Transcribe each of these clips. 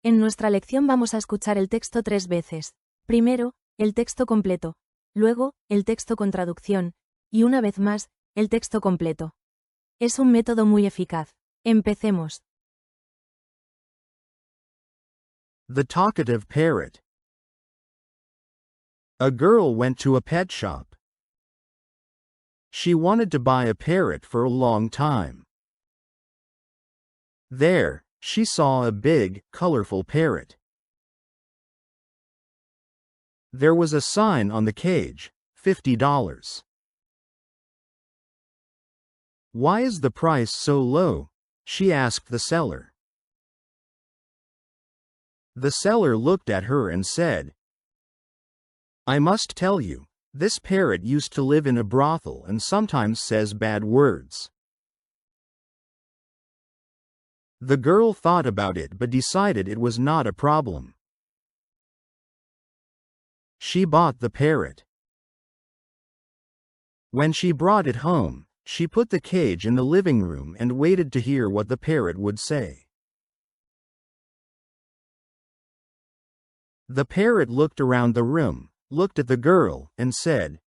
En nuestra lección vamos a escuchar el texto 3 veces. Primero, el texto completo. Luego, el texto con traducción. Y una vez más, el texto completo. Es un método muy eficaz. Empecemos. The talkative parrot. A girl went to a pet shop. She wanted to buy a parrot for a long time. There, she saw a big, colorful parrot. There was a sign on the cage, $50. Why is the price so low? She asked the seller. The seller looked at her and said, I must tell you, this parrot used to live in a brothel and sometimes says bad words. The girl thought about it but decided it was not a problem. She bought the parrot. When she brought it home, she put the cage in the living room and waited to hear what the parrot would say. The parrot looked around the room, looked at the girl, and said,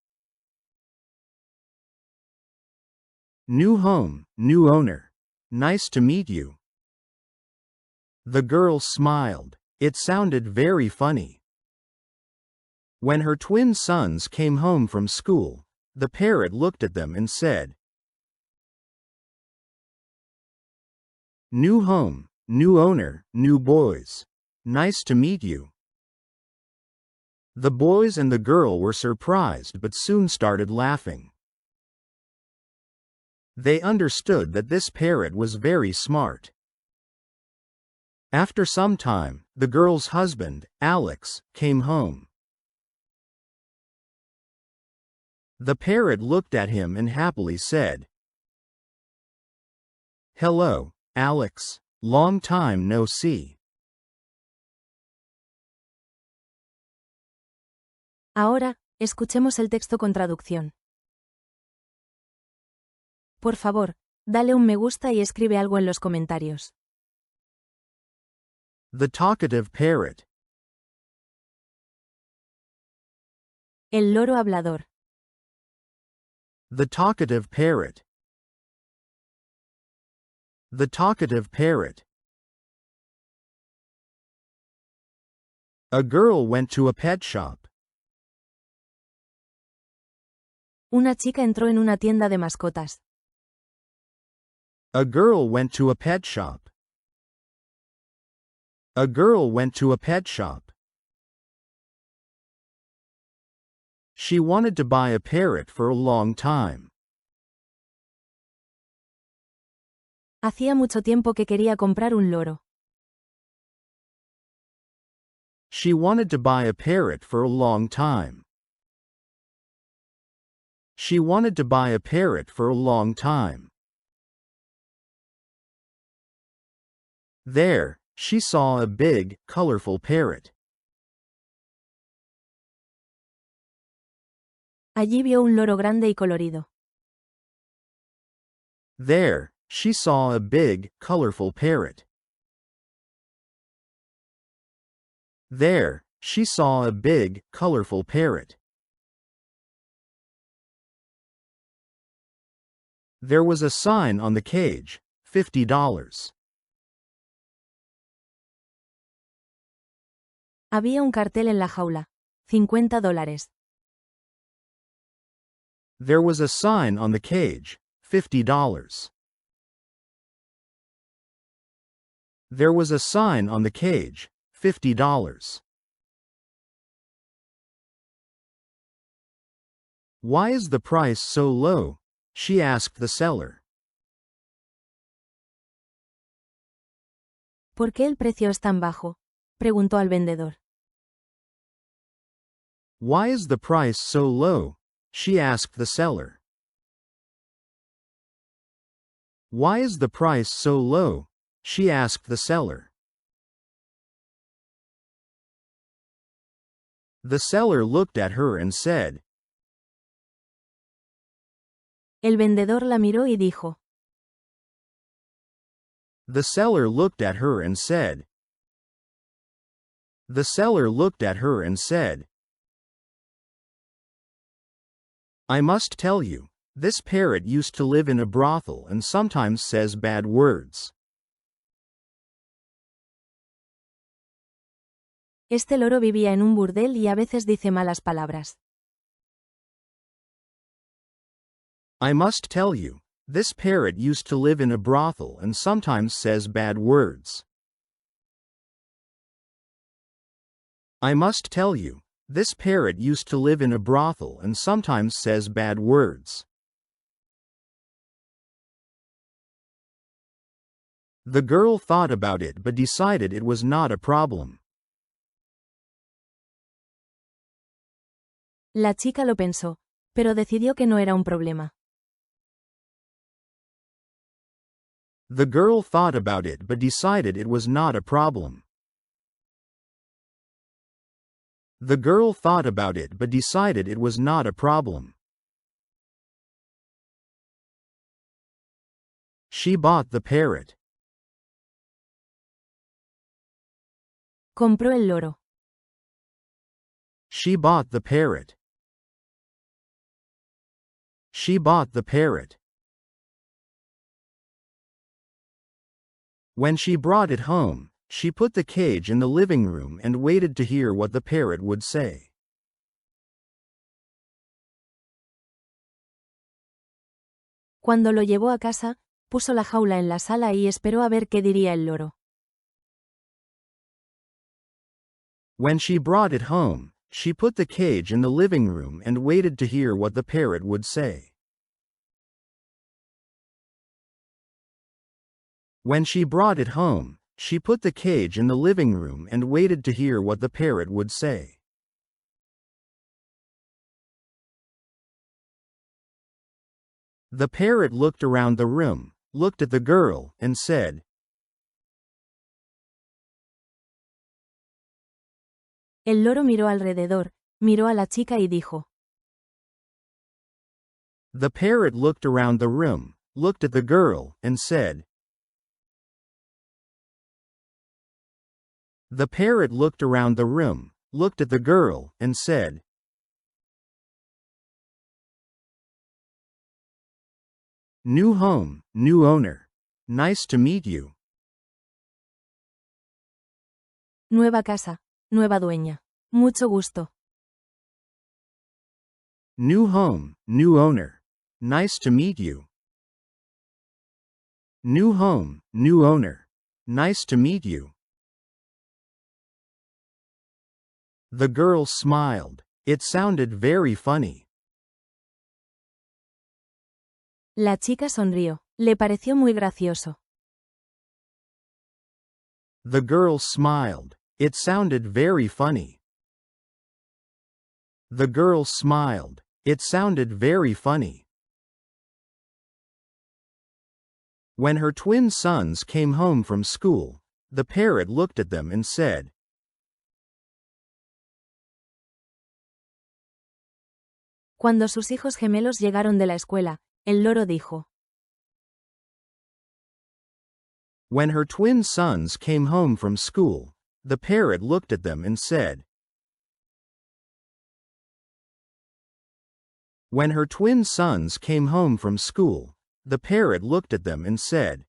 New home, new owner. Nice to meet you. The girl smiled. It sounded very funny. When her twin sons came home from school, the parrot looked at them and said, New home, new owner, new boys. Nice to meet you. The boys and the girl were surprised but soon started laughing. They understood that this parrot was very smart. After some time, the girl's husband, Alex, came home. The parrot looked at him and happily said, Hello, Alex. Long time no see. Ahora, escuchemos el texto con traducción. Por favor, dale un me gusta y escribe algo en los comentarios. The talkative parrot. El loro hablador. The talkative parrot. The talkative parrot. A girl went to a pet shop. Una chica entró en una tienda de mascotas. A girl went to a pet shop. A girl went to a pet shop. She wanted to buy a parrot for a long time. Hacía mucho tiempo que quería comprar un loro. She wanted to buy a parrot for a long time. She wanted to buy a parrot for a long time. There, she saw a big, colorful parrot. Allí vio un loro grande y colorido. There, she saw a big, colorful parrot. There, she saw a big, colorful parrot. There was a sign on the cage, $50. Había un cartel en la jaula. $50. There was a sign on the cage, $50. There was a sign on the cage, $50. Why is the price so low? She asked the seller. ¿Por qué el precio es tan bajo? Preguntó al vendedor. Why is the price so low? She asked the seller. Why is the price so low? She asked the seller. The seller looked at her and said, El vendedor la miró y dijo. The seller looked at her and said. The seller looked at her and said. I must tell you, this parrot used to live in a brothel and sometimes says bad words. Este loro vivía en un burdel y a veces dice malas palabras. I must tell you, this parrot used to live in a brothel and sometimes says bad words. I must tell you, this parrot used to live in a brothel and sometimes says bad words. The girl thought about it but decided it was not a problem. La chica lo pensó, pero decidió que no era un problema. The girl thought about it but decided it was not a problem. The girl thought about it but decided it was not a problem. She bought the parrot. Compró el loro. She bought the parrot. She bought the parrot. When she brought it home, she put the cage in the living room and waited to hear what the parrot would say. Cuando lo llevó a casa, puso la jaula en la sala y esperó a ver qué diría el loro. When she brought it home, she put the cage in the living room and waited to hear what the parrot would say. When she brought it home, she put the cage in the living room and waited to hear what the parrot would say. The parrot looked around the room, looked at the girl, and said. El loro miró alrededor, miró a la chica y dijo. The parrot looked around the room, looked at the girl, and said. The parrot looked around the room, looked at the girl, and said. New home, new owner. Nice to meet you. Nueva casa, nueva dueña. Mucho gusto. New home, new owner. Nice to meet you. New home, new owner. Nice to meet you. The girl smiled. It sounded very funny. La chica sonrió. Le pareció muy gracioso. The girl smiled. It sounded very funny. The girl smiled. It sounded very funny. When her twin sons came home from school, the parrot looked at them and said. Cuando sus hijos gemelos llegaron de la escuela, el loro dijo. When her twin sons came home from school, the parrot looked at them and said. When her twin sons came home from school, the parrot looked at them and said.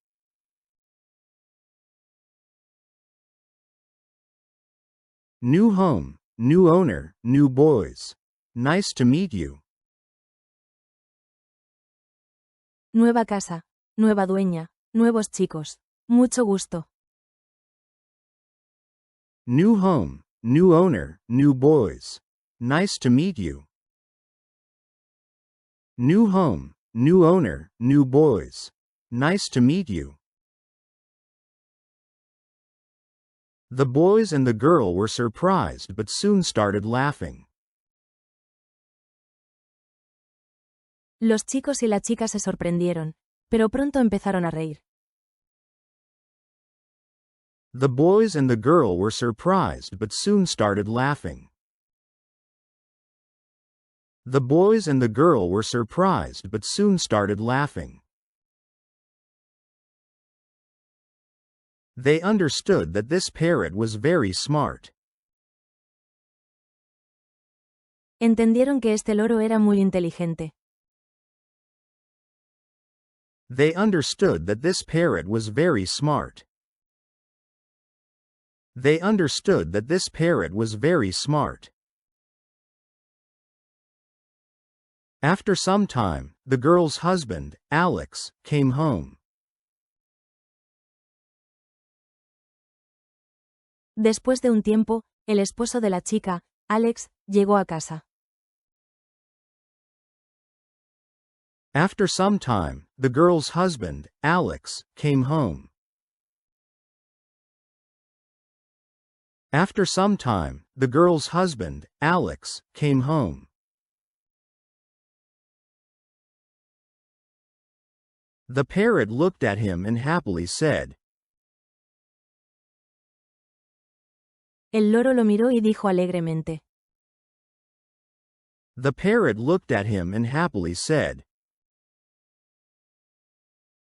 New home, new owner, new boys. Nice to meet you. Nueva casa, nueva dueña, nuevos chicos. Mucho gusto. New home, new owner, new boys. Nice to meet you. New home, new owner, new boys. Nice to meet you. The boys and the girl were surprised but soon started laughing. Los chicos y la chica se sorprendieron, pero pronto empezaron a reír. The boys and the girl were surprised but soon started laughing. The boys and the girl were surprised but soon started laughing. They understood that this parrot was very smart. Entendieron que este loro era muy inteligente. They understood that this parrot was very smart. They understood that this parrot was very smart. After some time, the girl's husband, Alex, came home. Después de un tiempo, el esposo de la chica, Alex, llegó a casa. After some time, the girl's husband, Alex, came home. After some time, the girl's husband, Alex, came home. The parrot looked at him and happily said. El loro lo miró y dijo alegremente. The parrot looked at him and happily said.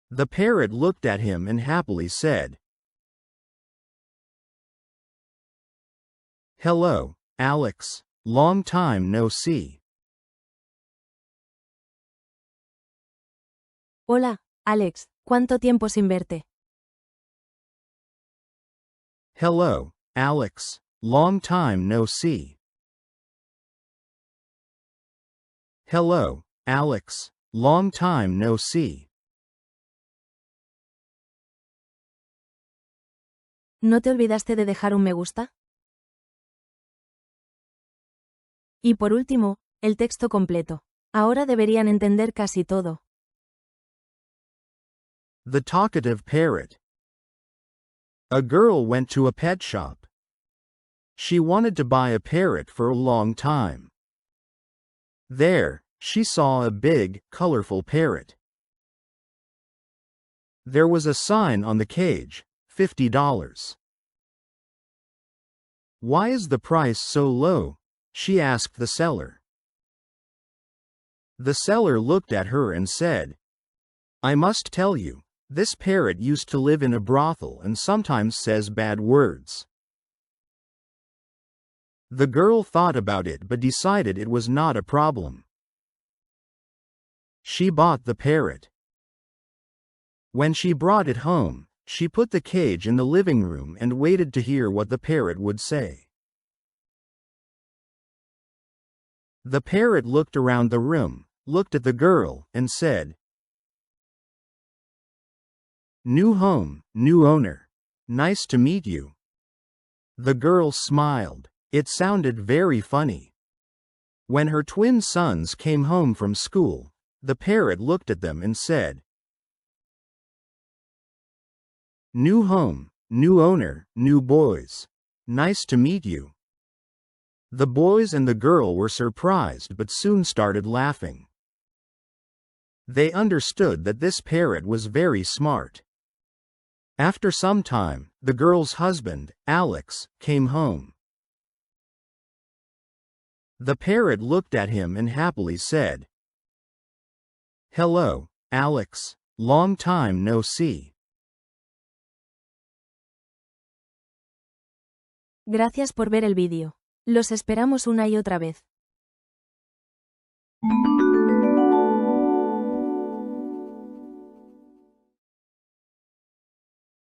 The parrot looked at him and happily said. Hello, Alex. Long time no see. Hola, Alex, ¿cuánto tiempo sin verte? Hello, Alex. Long time no see. Hello, Alex. Long time no see. ¿No te olvidaste de dejar un me gusta? Y por último, el texto completo. Ahora deberían entender casi todo. The talkative parrot. A girl went to a pet shop. She wanted to buy a parrot for a long time. There, she saw a big, colorful parrot. There was a sign on the cage, $50. Why is the price so low? She asked the seller. The seller looked at her and said, I must tell you, this parrot used to live in a brothel and sometimes says bad words. The girl thought about it but decided it was not a problem. She bought the parrot. When she brought it home, she put the cage in the living room and waited to hear what the parrot would say. The parrot looked around the room, looked at the girl, and said, New home, new owner. Nice to meet you. The girl smiled. It sounded very funny. When her twin sons came home from school, the parrot looked at them and said, New home, new owner, new boys. Nice to meet you. The boys and the girl were surprised but soon started laughing. They understood that this parrot was very smart. After some time, the girl's husband, Alex, came home. The parrot looked at him and happily said, Hello, Alex. Long time no see. Gracias por ver el vídeo. Los esperamos una y otra vez.